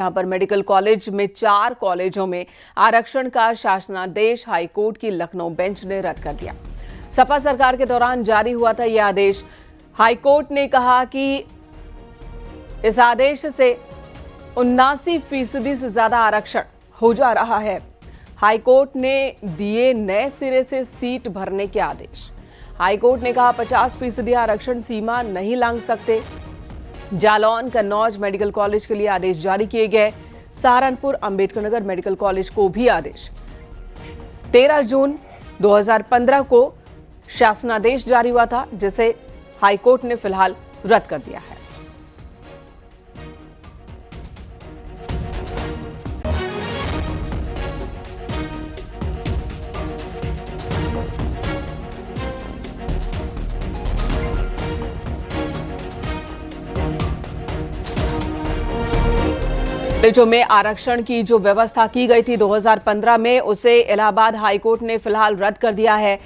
यहाँ पर medical college में 4 कॉलेजों में आरक्षण का शासनादेश हाईकोर्ट की लखनऊ बेंच ने रद्द कर दिया। सपा सरकार के दौरान जारी हुआ था यह आदेश। हाईकोर्ट ने कहा कि इस आदेश से 79% से ज्यादा आरक्षण हो जा रहा है। हाईकोर्ट ने दिए नए सिरे से सीट भरने के आदेश। हाईकोर्ट ने कहा 50% आरक्षण सीमा नहीं लांघ सकते। जालौन कन्नौज मेडिकल कॉलेज के लिए आदेश जारी किए गए। सहारनपुर अंबेडकर नगर मेडिकल कॉलेज को भी आदेश। 13 जून 2015 को शासनादेश जारी हुआ था, जिसे हाईकोर्ट ने फिलहाल रद्द कर दिया है। कॉलेजों में आरक्षण की जो व्यवस्था की गई थी 2015 में, उसे इलाहाबाद हाईकोर्ट ने फिलहाल रद्द कर दिया है।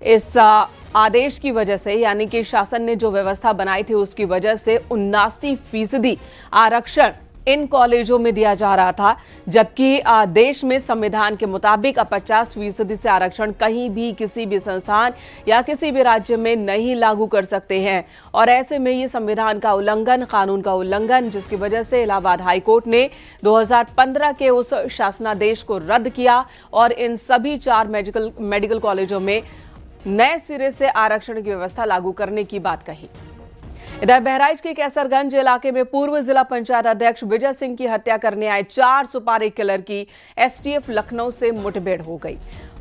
इस आदेश की वजह से, यानी कि शासन ने जो व्यवस्था बनाई थी उसकी वजह से 79% आरक्षण इन कॉलेजों में दिया जा रहा था, जबकि देश में संविधान के मुताबिक 50% से आरक्षण कहीं भी किसी भी संस्थान या किसी भी राज्य में नहीं लागू कर सकते हैं। और ऐसे में ये संविधान का उल्लंघन, कानून का उल्लंघन, जिसकी वजह से इलाहाबाद हाईकोर्ट ने 2015 के उस शासनादेश को रद्द किया और इन सभी 4 मेडिकल कॉलेजों में नए सिरे से आरक्षण की व्यवस्था लागू करने की बात कही। इधर बहराइच के कैसरगंज इलाके में पूर्व जिला पंचायत अध्यक्ष विजय सिंह की हत्या करने आए 4 सुपारी किलर की एसटीएफ लखनऊ से मुठभेड़ हो गई।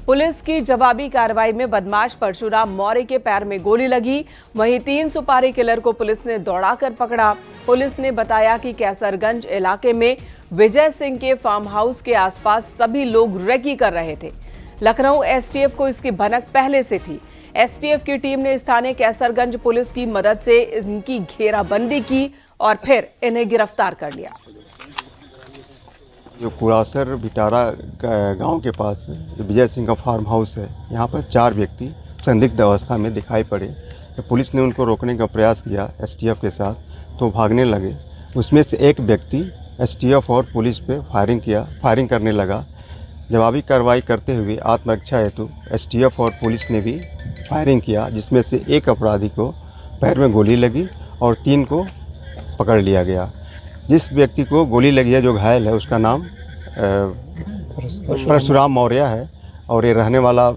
पुलिस की जवाबी कार्रवाई में बदमाश परशुराम मौर्य के पैर में गोली लगी। वहीं 3 सुपारी किलर को पुलिस ने दौड़ाकर पकड़ा। पुलिस ने बताया कि कैसरगंज इलाके में विजय सिंह के फार्म हाउस के आसपास सभी लोग रेकी कर रहे थे। लखनऊ एसटीएफ को इसकी भनक पहले से थी। एसटीएफ की टीम ने स्थानीय कैसरगंज पुलिस की मदद से इनकी घेराबंदी की और फिर इन्हें गिरफ्तार कर लिया। जो कुरासर बिटारा गांव के पास विजय सिंह का फार्म हाउस है, यहाँ पर 4 व्यक्ति संदिग्ध अवस्था में दिखाई पड़े। तो पुलिस ने उनको रोकने का प्रयास किया एसटीएफ के साथ, तो भागने लगे। उसमें से एक व्यक्ति एसटीएफ और पुलिस पे फायरिंग करने लगा। जवाबी कार्रवाई करते हुए आत्मरक्षा हेतु एसटीएफ और पुलिस ने भी फायरिंग किया, जिसमें से एक अपराधी को पैर में गोली लगी और 3 को पकड़ लिया गया। जिस व्यक्ति को गोली लगी है, जो घायल है, उसका नाम परशुराम मौर्य है और ये रहने वाला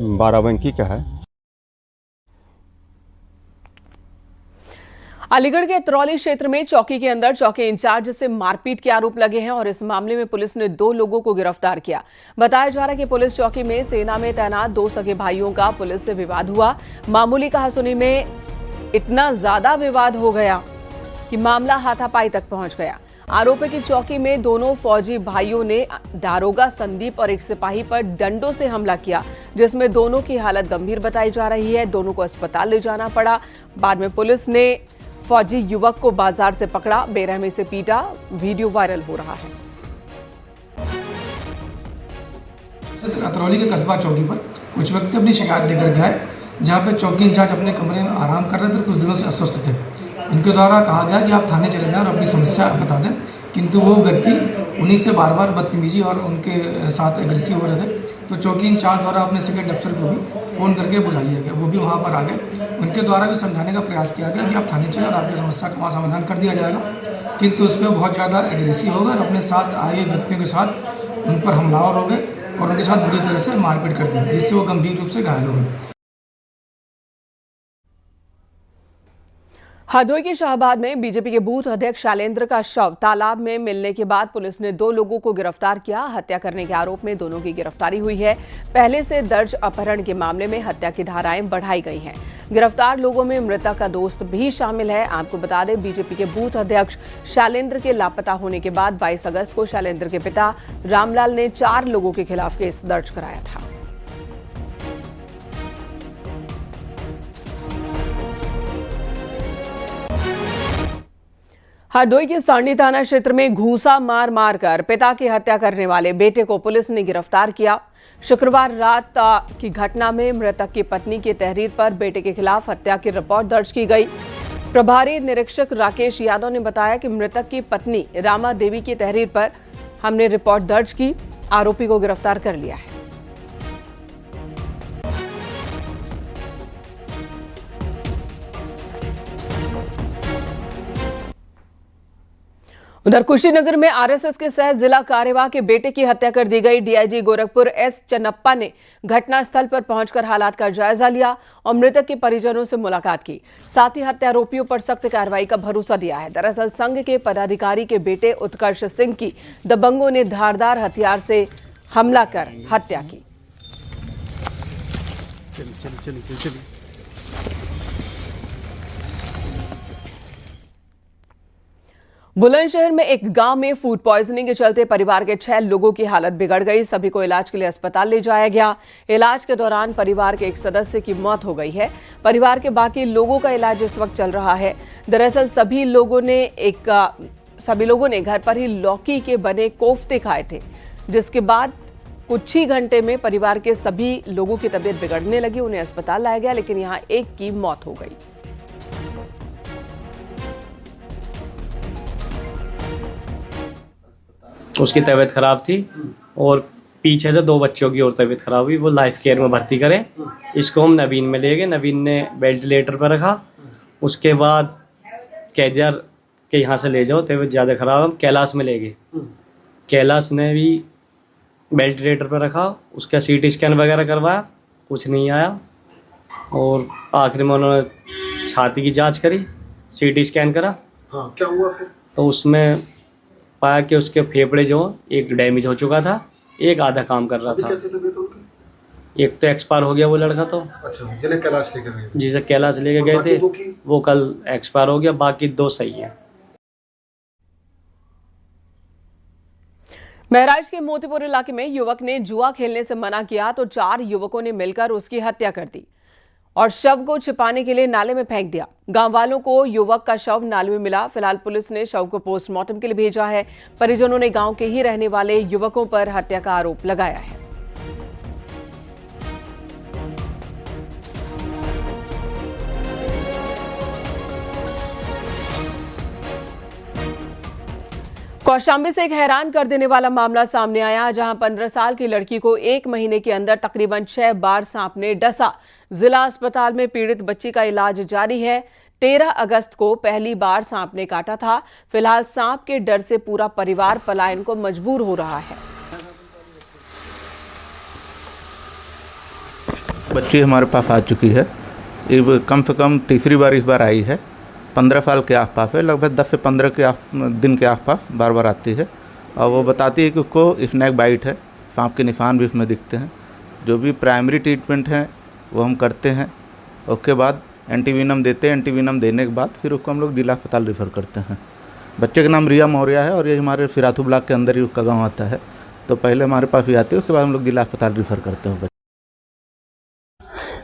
बाराबंकी का है। अलीगढ़ के तरौली क्षेत्र में चौकी के अंदर चौकी इंचार्ज से मारपीट के आरोप लगे हैं और इस मामले में पुलिस ने 2 लोगों को गिरफ्तार किया। बताया जा रहा है कि पुलिस चौकी में सेना में तैनात 2 सगे भाइयों का पुलिस से विवाद हुआ। मामूली कहासुनी में इतना ज्यादा विवाद हो गया कि मामला हाथापाई तक पहुंच गया। आरोप है कि चौकी में दोनों फौजी भाइयों ने दारोगा संदीप और एक सिपाही पर डंडों से हमला किया, जिसमें दोनों की हालत गंभीर बताई जा रही है। दोनों को अस्पताल ले जाना पड़ा। बाद में पुलिस ने फौजी युवक को बाजार से पकड़ा, बेरहमी से पीटा। वीडियो वायरल हो रहा है। तरौली के कस्बा चौकी पर कुछ व्यक्ति अपनी शिकायत लेकर गए, जहां पर चौकी इंचार्ज अपने कमरे में आराम कर रहे थे, कुछ दिनों से अस्वस्थ थे। इनके द्वारा कहा गया कि आप थाने चले जाएं और अपनी समस्या बता दें, किंतु वो व्यक्ति उन्हीं से बार बार बदतमीजी और उनके साथ एग्रेसिव हो रहे थे। तो चौकी इंचार्ज द्वारा अपने सेकेंड अफसर को भी फ़ोन करके बुला लिया गया। वो भी वहाँ पर आ गए। उनके द्वारा भी समझाने का प्रयास किया गया कि आप थाने चले और आपकी समस्या का वहाँ समाधान कर दिया जाएगा, किंतु उसमें बहुत ज़्यादा एग्रेसिव हो गए और अपने साथ आए व्यक्तियों के साथ उन पर हमलावर हो गए और उनके साथ बुरी तरह से मारपीट कर दी, जिससे वो गंभीर रूप से घायल हो गए। हरदोई के शाहबाद में बीजेपी के बूथ अध्यक्ष शैलेंद्र का शव तालाब में मिलने के बाद पुलिस ने 2 लोगों को गिरफ्तार किया। हत्या करने के आरोप में दोनों की गिरफ्तारी हुई है। पहले से दर्ज अपहरण के मामले में हत्या की धाराएं बढ़ाई गई हैं। गिरफ्तार लोगों में मृतक का दोस्त भी शामिल है। आपको बता दें, बीजेपी के बूथ अध्यक्ष शैलेंद्र के लापता होने के बाद 22 अगस्त को शैलेंद्र के पिता रामलाल ने 4 लोगों के खिलाफ केस दर्ज कराया था। हरदोई के सांडी थाना क्षेत्र में घूसा मार कर पिता की हत्या करने वाले बेटे को पुलिस ने गिरफ्तार किया। शुक्रवार रात की घटना में मृतक की पत्नी की तहरीर पर बेटे के खिलाफ हत्या की रिपोर्ट दर्ज की गई। प्रभारी निरीक्षक राकेश यादव ने बताया कि मृतक की पत्नी रामा देवी की तहरीर पर हमने रिपोर्ट दर्ज की, आरोपी को गिरफ्तार कर लिया है। उधर कुशीनगर में आरएसएस के सह जिला कार्यवाह के बेटे की हत्या कर दी गई। डीआईजी गोरखपुर एस चन्नप्पा ने घटनास्थल पर पहुंचकर हालात का जायजा लिया और मृतक के परिजनों से मुलाकात की। साथ ही हत्यारोपियों पर सख्त कार्रवाई का भरोसा दिया है। दरअसल संघ के पदाधिकारी के बेटे उत्कर्ष सिंह की दबंगों ने धारदार हथियार से हमला कर हत्या की। बुलंदशहर में एक गांव में फूड पॉइजनिंग के चलते परिवार के 6 लोगों की हालत बिगड़ गई। सभी को इलाज के लिए अस्पताल ले जाया गया। इलाज के दौरान परिवार के एक सदस्य की मौत हो गई है। परिवार के बाकी लोगों का इलाज इस वक्त चल रहा है। दरअसल सभी लोगों ने घर पर ही लौकी के बने कोफ्ते खाए थे, जिसके बाद कुछ ही घंटे में परिवार के सभी लोगों की तबीयत बिगड़ने लगी। उन्हें अस्पताल लाया गया, लेकिन यहाँ एक की मौत हो गई। उसकी तबीयत खराब थी और पीछे से 2 बच्चों की और तबीयत खराब हुई। वो लाइफ केयर में भर्ती करें। इसको हम नवीन में ले गए। नवीन ने वेंटिलेटर पर रखा। उसके बाद कह दिया कि यहाँ से ले जाओ, तबीयत ज़्यादा खराब। हम कैलाश में ले गए। कैलाश ने भी वेंटिलेटर पर रखा। उसका CT स्कैन वगैरह करवाया, कुछ नहीं आया। और आखिर में उन्होंने छाती की जाँच करी, CT स्कैन करा। हाँ, क्या हुआ फिर? तो उसमें पाया कि उसके फेफड़े जो एक डैमेज हो चुका था, एक आधा काम कर रहा था। कैसे तबीयत उनकी? एक तो एक्सपायर हो गया वो लड़का। तो अच्छा, जिन्हें कैलाश लेके गए? जिसे कैलाश लेके गए थे वो कल एक्सपायर हो गया। बाकी 2 सही है। महराज के मोतीपुर इलाके में युवक ने जुआ खेलने से मना किया तो 4 युवकों ने मिलकर उसकी हत्या कर दी और शव को छिपाने के लिए नाले में फेंक दिया। गांव वालों को युवक का शव नाले में मिला। फिलहाल पुलिस ने शव को पोस्टमार्टम के लिए भेजा है। परिजनों ने गांव के ही रहने वाले युवकों पर हत्या का आरोप लगाया है। कौशाम्बी से एक हैरान कर देने वाला मामला सामने आया, जहां 15 साल की लड़की को 1 महीने के अंदर तकरीबन 6 बार सांप ने डसा। जिला अस्पताल में पीड़ित बच्ची का इलाज जारी है। 13 अगस्त को पहली बार सांप ने काटा था। फिलहाल सांप के डर से पूरा परिवार पलायन को मजबूर हो रहा है। बच्ची हमारे पास आ चुकी है। ये कम से कम तीसरी बार इस बार आई है। 15 साल के आसपास है, लगभग 10 से 15 दिन के आसपास बार बार आती है। और वो बताती है कि उसको स्नैक बाइट है। सांप के निशान भी उसमें दिखते हैं। जो भी प्राइमरी ट्रीटमेंट है वो हम करते हैं। उसके बाद एंटीवीनम देते हैं। एंटीवीनम देने के बाद फिर उसको हम लोग जिला अस्पताल रेफ़र करते हैं। बच्चे का नाम रिया मौर्य है और ये हमारे फिराथू ब्लॉक के अंदर ही उसका गाँव आता है। तो पहले हमारे पास ही आती है, उसके बाद हम लोग जिला अस्पताल रेफ़र करते हैं।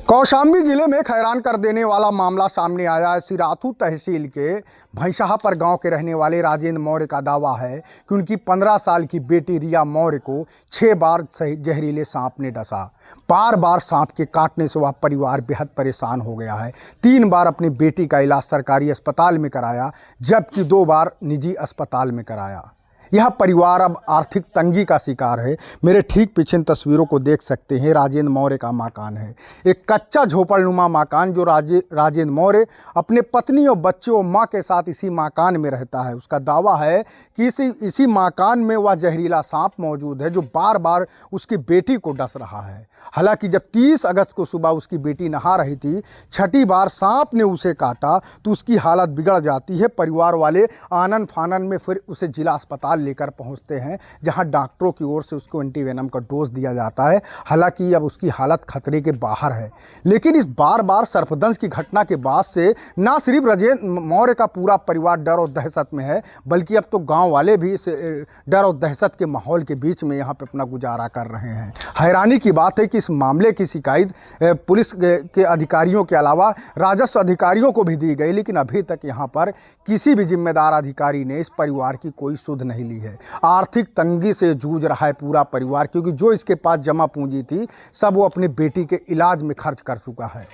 कौशाम्बी जिले में हैरान कर देने वाला मामला सामने आया है। सिराथू तहसील के भैंसाहापर गांव के रहने वाले राजेंद्र मौर्य का दावा है कि उनकी 15 साल की बेटी रिया मौर्य को 6 बार जहरीले सांप ने डसा। बार बार सांप के काटने से वह परिवार बेहद परेशान हो गया है। 3 बार अपनी बेटी का इलाज सरकारी अस्पताल में कराया, जबकि 2 बार निजी अस्पताल में कराया। यह परिवार अब आर्थिक तंगी का शिकार है। मेरे ठीक पीछे तस्वीरों को देख सकते हैं। राजेंद्र मौर्य का मकान है, एक कच्चा झोपड़नुमा मकान, जो राजेंद्र मौर्य अपने पत्नी और बच्चे और मां के साथ इसी मकान में रहता है। उसका दावा है कि इसी मकान में वह जहरीला सांप मौजूद है, जो बार बार उसकी बेटी को डस रहा है। हालांकि जब 30 अगस्त को सुबह उसकी बेटी नहा रही थी, 6ठी बार सांप ने उसे काटा तो उसकी हालत बिगड़ जाती है। परिवार वाले आनन फानन में फिर उसे जिला अस्पताल लेकर पहुंचते हैं, जहां डॉक्टरों की ओर से उसको एंटीवेनम का डोज दिया जाता है। हालांकि अब उसकी हालत खतरे के बाहर है। लेकिन इस बार बार सर्पदंश की घटना के बाद से न सिर्फ राजेंद्र मौर्य का पूरा परिवार डर और दहशत में है, बल्कि अब तो गांव वाले भी इस डर और दहशत के माहौल के बीच में यहाँ पे अपना गुजारा कर रहे हैं। हैरानी की बात है कि इस मामले की शिकायत पुलिस के अधिकारियों के अलावा राजस्व अधिकारियों को भी दी गई, लेकिन अभी तक यहाँ पर किसी भी जिम्मेदार अधिकारी ने इस परिवार की कोई सुध नहीं ली है। आर्थिक तंगी से जूझ रहा है पूरा परिवार, क्योंकि जो इसके पास जमा पूंजी थी सब वो अपनी बेटी के इलाज में खर्च कर चुका है।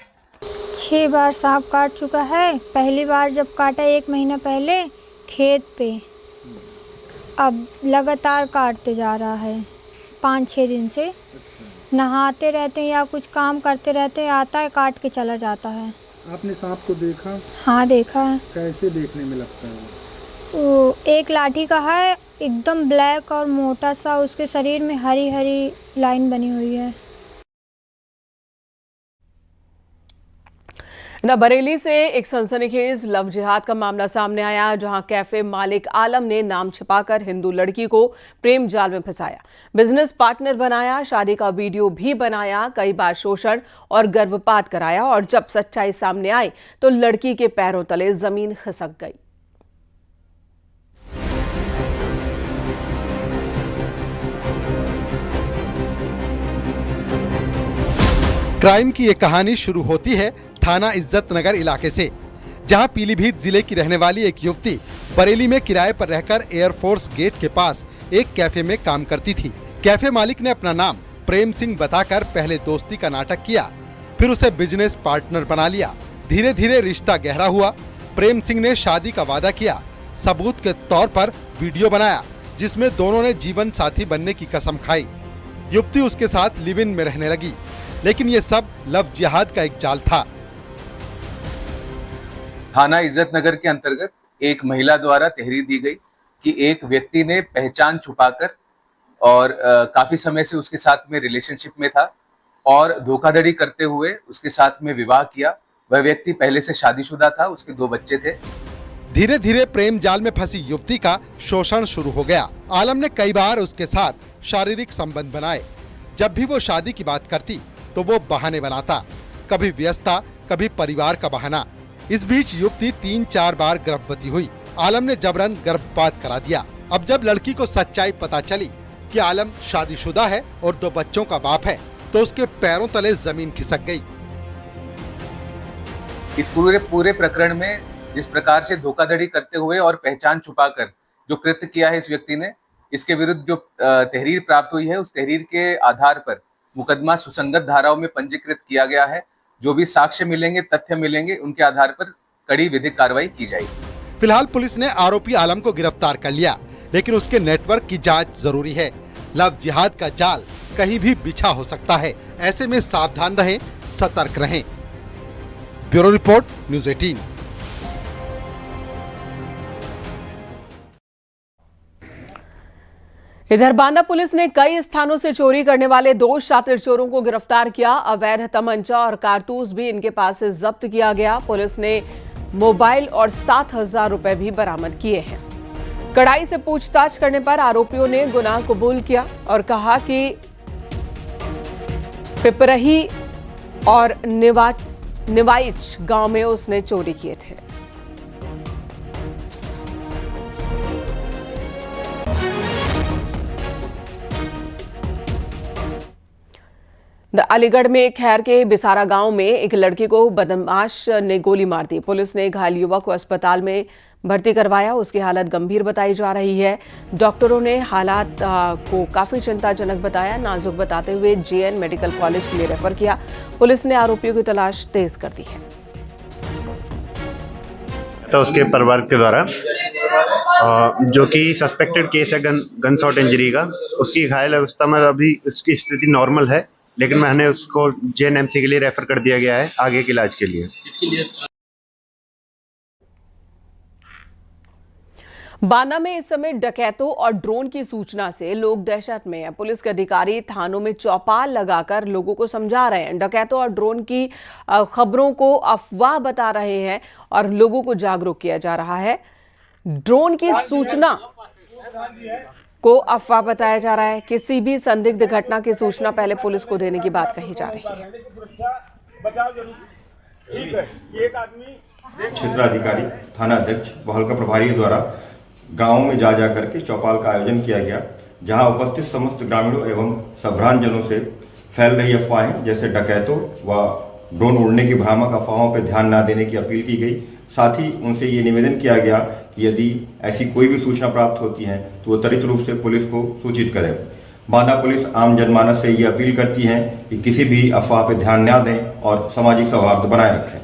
6 बार सांप काट चुका है। पहली बार जब काटा 1 महीना पहले खेत पे, अब लगातार काटते जा रहा है 5-6 दिन से। नहाते रहते हैं या कुछ काम करते रहते हैं, आता है काट के चला जाता है। आपने सांप को देखा? हाँ देखा है। कैसे देखने में लगता है? वो एक लाठी का है, एकदम ब्लैक और मोटा सा, उसके शरीर में हरी हरी लाइन बनी हुई है। बरेली से एक सनसनीखेज लव जिहाद का मामला सामने आया, जहां कैफे मालिक आलम ने नाम छिपाकर हिंदू लड़की को प्रेम जाल में फंसाया, बिजनेस पार्टनर बनाया, शादी का वीडियो भी बनाया, कई बार शोषण और गर्भपात कराया और जब सच्चाई सामने आई तो लड़की के पैरों तले जमीन खिसक गई। क्राइम की ये कहानी शुरू होती है थाना इज्जत नगर इलाके से, जहां पीलीभीत जिले की रहने वाली एक युवती बरेली में किराए पर रहकर एयरफोर्स गेट के पास एक कैफे में काम करती थी। कैफे मालिक ने अपना नाम प्रेम सिंह बताकर पहले दोस्ती का नाटक किया, फिर उसे बिजनेस पार्टनर बना लिया। धीरे धीरे रिश्ता गहरा हुआ। प्रेम सिंह ने शादी का वादा किया, सबूत के तौर पर वीडियो बनाया जिसमें दोनों ने जीवन साथी बनने की कसम खाई। युवती उसके साथ लिव इन में रहने लगी, लेकिन ये सब लव जिहाद का एक जाल था। थाना इज्जत नगर के अंतर्गत एक महिला द्वारा तहरीर दी गई कि एक व्यक्ति ने पहचान छुपाकर और काफी समय से उसके साथ में रिलेशनशिप में था और धोखाधड़ी करते हुए उसके साथ में विवाह किया। वह व्यक्ति पहले से शादीशुदा था, उसके 2 बच्चे थे। धीरे धीरे प्रेम जाल में फंसी युवती का शोषण शुरू हो गया। आलम ने कई बार उसके साथ शारीरिक संबंध बनाए। जब भी वो शादी की बात करती तो वो बहाने बनाता, कभी व्यस्तता, कभी परिवार का बहाना। इस बीच युवती 3-4 बार गर्भवती हुई। आलम ने जबरन गर्भपात करा दिया। अब जब लड़की को सच्चाई पता चली कि आलम शादीशुदा है और 2 बच्चों का बाप है, तो उसके पैरों तले जमीन खिसक गई। इस पूरे प्रकरण में जिस प्रकार से धोखाधड़ी करते हुए और पहचान छुपाकर जो कृत्य किया है इस व्यक्ति ने, इसके विरुद्ध जो तहरीर प्राप्त हुई है, उस तहरीर के आधार पर मुकदमा सुसंगत धाराओं में पंजीकृत किया गया है। जो भी साक्ष्य मिलेंगे, तथ्य मिलेंगे, उनके आधार पर कड़ी विधिक कार्रवाई की जाएगी। फिलहाल पुलिस ने आरोपी आलम को गिरफ्तार कर लिया, लेकिन उसके नेटवर्क की जांच जरूरी है। लव जिहाद का जाल कहीं भी बिछा हो सकता है, ऐसे में सावधान रहें, सतर्क रहें। Bureau report, news 18। इधर बांदा पुलिस ने कई स्थानों से चोरी करने वाले 2 शातिर चोरों को गिरफ्तार किया। अवैध तमंचा और कारतूस भी इनके पास से जब्त किया गया। पुलिस ने मोबाइल और 7,000 रुपए भी बरामद किए हैं। कड़ाई से पूछताछ करने पर आरोपियों ने गुनाह कबूल किया और कहा कि पिपरही और निवाइच गांव में उसने चोरी किए थे। अलीगढ़ में खैर के बिसारा गांव में एक लड़की को बदमाश ने गोली मार दी। पुलिस ने घायल युवक को अस्पताल में भर्ती करवाया। उसकी हालत गंभीर बताई जा रही है। डॉक्टरों ने हालात को काफी चिंताजनक बताया। नाजुक बताते हुए जेएन मेडिकल कॉलेज के लिए रेफर किया। पुलिस ने आरोपियों की तलाश तेज कर दी है। तो उसके परिवार के द्वारा जो कि सस्पेक्टेड केस है गन शॉट इंजरी का, उसकी घायल अवस्था में अभी उसकी स्थिति नॉर्मल है, लेकिन मैंने उसको जेएनएमसी के लिए रेफर कर दिया गया है आगे के इलाज के लिए। बांदा में इस समय डकैतों और ड्रोन की सूचना से लोग दहशत में हैं। पुलिस के अधिकारी थानों में चौपाल लगाकर लोगों को समझा रहे हैं। डकैतों और ड्रोन की खबरों को अफवाह बता रहे हैं और लोगों को जागरूक किया जा रहा है। ड्रोन की सूचना को अफवाह बताया जा रहा है। किसी भी संदिग्ध घटना की सूचना पहले पुलिस को देने की बात कही जा रही है। क्षेत्राधिकारी, थाना अध्यक्ष व हल्का प्रभारी द्वारा गांव में जा करके चौपाल का आयोजन किया गया, जहां उपस्थित समस्त ग्रामीणों एवं सभ्रांतजनों से फैल रही अफवाहें जैसे डकैतों व ड्रोन उड़ने की भ्रामक अफवाहों पर ध्यान न देने की अपील की गई। साथ ही उनसे ये निवेदन किया गया कि यदि ऐसी कोई भी सूचना प्राप्त होती है तो वो त्वरित रूप से पुलिस को सूचित करें। बांदा पुलिस आम जनमानस से ये अपील करती है कि किसी भी अफवाह पर ध्यान न दें और सामाजिक सौहार्द बनाए रखें।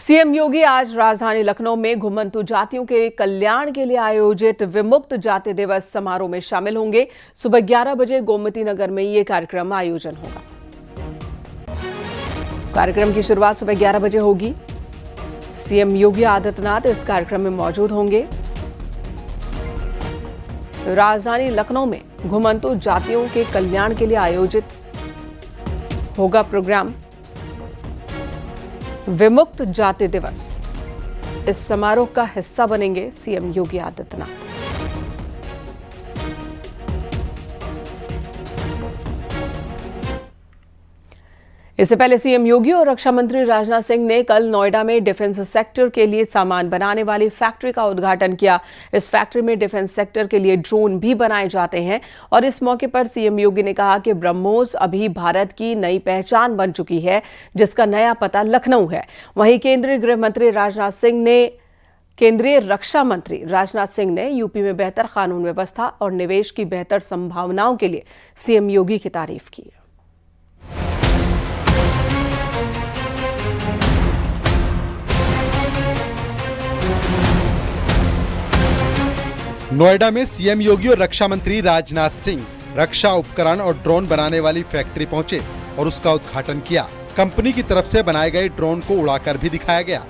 सीएम योगी आज राजधानी लखनऊ में घुमंतु जातियों के कल्याण के लिए आयोजित विमुक्त जाति दिवस समारोह में शामिल होंगे। सुबह 11 बजे गोमती नगर में ये कार्यक्रम आयोजन होगा। कार्यक्रम की शुरुआत सुबह 11 बजे होगी। सीएम योगी आदित्यनाथ इस कार्यक्रम में मौजूद होंगे। राजधानी लखनऊ में घुमंतु जातियों के कल्याण के लिए आयोजित होगा प्रोग्राम विमुक्त जाति दिवस। इस समारोह का हिस्सा बनेंगे सीएम योगी आदित्यनाथ। इससे पहले सीएम योगी और रक्षा मंत्री राजनाथ सिंह ने कल नोएडा में डिफेंस सेक्टर के लिए सामान बनाने वाली फैक्ट्री का उद्घाटन किया। इस फैक्ट्री में डिफेंस सेक्टर के लिए ड्रोन भी बनाए जाते हैं और इस मौके पर सीएम योगी ने कहा कि ब्रह्मोस अभी भारत की नई पहचान बन चुकी है, जिसका नया पता लखनऊ है। वहीं केंद्रीय रक्षा मंत्री राजनाथ सिंह ने यूपी में बेहतर कानून व्यवस्था और निवेश की बेहतर संभावनाओं के लिए सीएम योगी की तारीफ की। नोएडा में सीएम योगी और रक्षा मंत्री राजनाथ सिंह रक्षा उपकरण और ड्रोन बनाने वाली फैक्ट्री पहुंचे और उसका उद्घाटन किया। कंपनी की तरफ से बनाए गए ड्रोन को उड़ाकर भी दिखाया गया।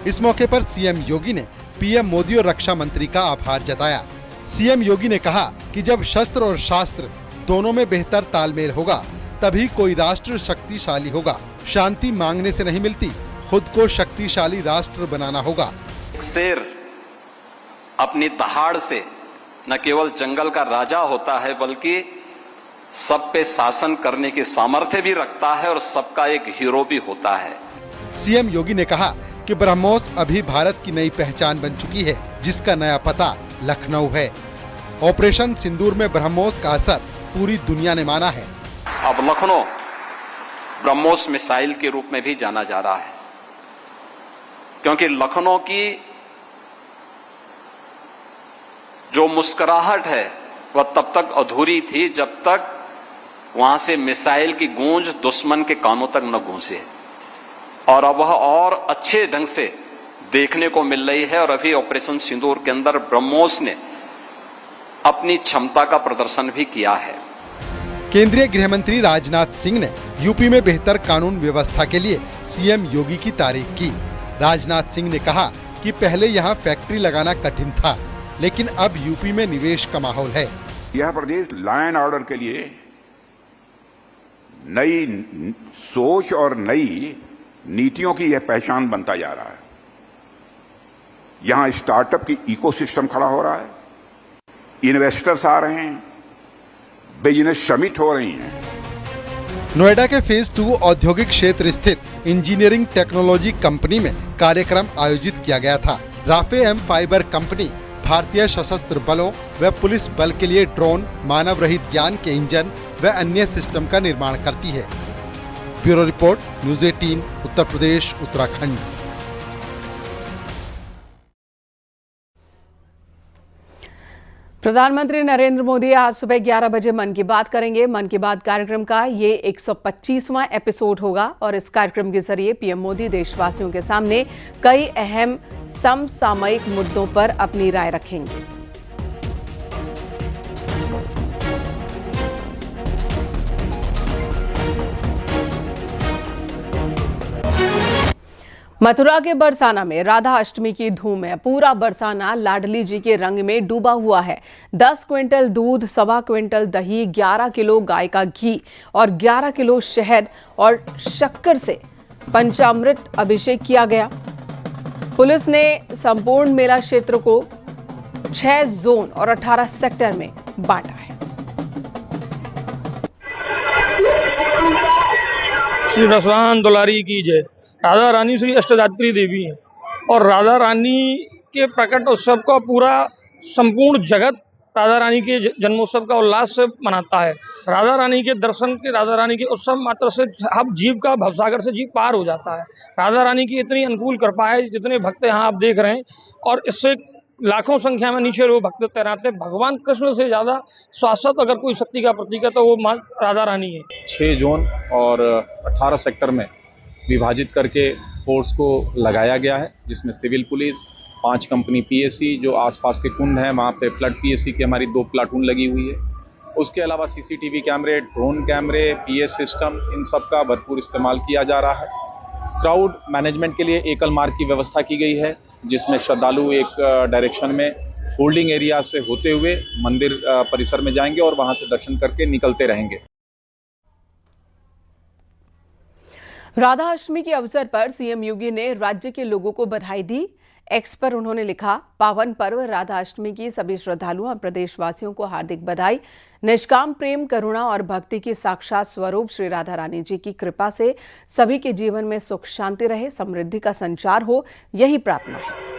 इस मौके पर सीएम योगी ने पीएम मोदी और रक्षा मंत्री का आभार जताया। सीएम योगी ने कहा कि जब शस्त्र और शास्त्र दोनों में बेहतर तालमेल होगा तभी कोई राष्ट्र शक्तिशाली होगा। शांति मांगने से नहीं मिलती, खुद को शक्तिशाली राष्ट्र बनाना होगा। शेर अपनी दहाड़ से न केवल जंगल का राजा होता है बल्कि सब पे शासन करने की सामर्थ्य भी रखता है और सबका एक हीरो भी होता है। सीएम योगी ने कहा कि ब्रह्मोस अभी भारत की नई पहचान बन चुकी है, जिसका नया पता लखनऊ है। ऑपरेशन सिंदूर में ब्रह्मोस का असर पूरी दुनिया ने माना है। अब लखनऊ ब्रह्मोस मिसाइल के रूप में भी जाना जा रहा है, क्योंकि लखनऊ की जो मुस्कुराहट है वह तब तक अधूरी थी जब तक वहां से मिसाइल की गूंज दुश्मन के कानों तक न गूंजे, और अब वह और अच्छे ढंग से देखने को मिल रही है। और अभी ऑपरेशन सिंदूर के अंदर ब्रह्मोस ने अपनी क्षमता का प्रदर्शन भी किया है। केंद्रीय गृह मंत्री राजनाथ सिंह ने यूपी में बेहतर कानून व्यवस्था के लिए सीएम योगी की तारीफ की। राजनाथ सिंह ने कहा कि पहले यहाँ फैक्ट्री लगाना कठिन था, लेकिन अब यूपी में निवेश का माहौल है। यह प्रदेश लॉ एंड ऑर्डर के लिए नई सोच और नई नीतियों की यह पहचान बनता जा रहा है। यहां स्टार्टअप की इकोसिस्टम खड़ा हो रहा है, इन्वेस्टर्स आ रहे हैं, बिजनेस समिट हो रही हैं। नोएडा के फेज 2 औद्योगिक क्षेत्र स्थित इंजीनियरिंग टेक्नोलॉजी कंपनी में कार्यक्रम आयोजित किया गया था। राफे एम फाइबर कंपनी भारतीय सशस्त्र बलों व पुलिस बल के लिए ड्रोन, मानव रहित यान के इंजन व अन्य सिस्टम का निर्माण करती है। Bureau report, news 18, Uttar Pradesh, Uttarakhand. प्रधानमंत्री नरेंद्र मोदी आज सुबह 11 बजे मन की बात करेंगे। मन की बात कार्यक्रम का ये 125वां एपिसोड होगा और इस कार्यक्रम के जरिए पीएम मोदी देशवासियों के सामने कई अहम समसामयिक मुद्दों पर अपनी राय रखेंगे। मथुरा के बरसाना में राधा अष्टमी की धूम है। पूरा बरसाना लाडली जी के रंग में डूबा हुआ है। 10 क्विंटल दूध, 1.25 क्विंटल दही, 11 किलो गाय का घी और 11 किलो शहद और शक्कर से पंचामृत अभिषेक किया गया। पुलिस ने संपूर्ण मेला क्षेत्र को 6 जोन और 18 सेक्टर में बांटा है। श्री रसवान दुलारी की जय। राधा रानी श्री अष्टधात्री देवी है और राधा रानी के प्रकट उत्सव का पूरा संपूर्ण जगत राधा रानी के जन्मोत्सव का उल्लास से मनाता है। राधा रानी के दर्शन के, राधा रानी के उत्सव मात्र से अब जीव का भवसागर से जीव पार हो जाता है। राधा रानी की इतनी अनुकूल कृपा है, जितने भक्त यहाँ आप देख रहे हैं, और इससे लाखों संख्या में नीचे वो भक्त तैनात है। भगवान कृष्ण से ज्यादा शाश्वत अगर कोई शक्ति का प्रतीक है तो वो माँ राधा रानी है। 6 जोन और 18 सेक्टर में विभाजित करके फोर्स को लगाया गया है, जिसमें सिविल पुलिस, 5 कंपनी पीएससी, जो आसपास के कुंड हैं वहाँ पे फ्लड पीएससी की हमारी 2 प्लाटून लगी हुई है। उसके अलावा सीसीटीवी कैमरे, ड्रोन कैमरे, पीएस सिस्टम, इन सब का भरपूर इस्तेमाल किया जा रहा है। क्राउड मैनेजमेंट के लिए एकल मार्ग की व्यवस्था की गई है, जिसमें श्रद्धालु एक डायरेक्शन में होल्डिंग एरिया से होते हुए मंदिर परिसर में जाएंगे और वहां से दर्शन करके निकलते रहेंगे। राधा अष्टमी के अवसर पर सीएम योगी ने राज्य के लोगों को बधाई दी। एक्स पर उन्होंने लिखा, पावन पर्व राधा अष्टमी की सभी श्रद्धालुओं और प्रदेशवासियों को हार्दिक बधाई। निष्काम प्रेम, करुणा और भक्ति की साक्षात स्वरूप श्री राधा रानी जी की कृपा से सभी के जीवन में सुख शांति रहे, समृद्धि का संचार हो, यही प्रार्थना है।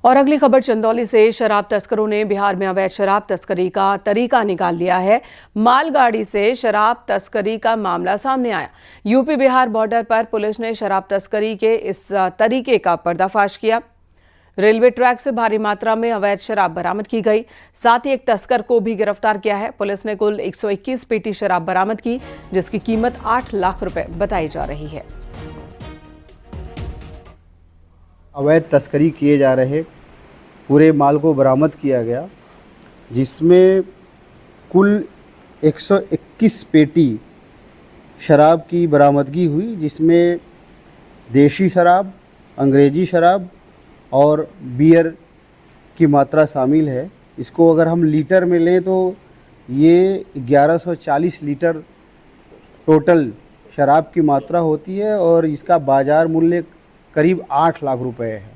और अगली खबर चंदौली से। शराब तस्करों ने बिहार में अवैध शराब तस्करी का तरीका निकाल लिया है। मालगाड़ी से शराब तस्करी का मामला सामने आया। यूपी बिहार बॉर्डर पर पुलिस ने शराब तस्करी के इस तरीके का पर्दाफाश किया। रेलवे ट्रैक से भारी मात्रा में अवैध शराब बरामद की गई। साथ ही एक तस्कर को भी गिरफ्तार किया है। पुलिस ने कुल 121 पेटी शराब बरामद की, जिसकी कीमत 8 लाख रुपए बताई जा रही है। अवैध तस्करी किए जा रहे पूरे माल को बरामद किया गया, जिसमें कुल 121 पेटी शराब की बरामदगी हुई, जिसमें देशी शराब, अंग्रेजी शराब और बियर की मात्रा शामिल है। इसको अगर हम लीटर में लें तो ये 1140 लीटर टोटल शराब की मात्रा होती है और इसका बाज़ार मूल्य करीब 8 लाख रुपए है।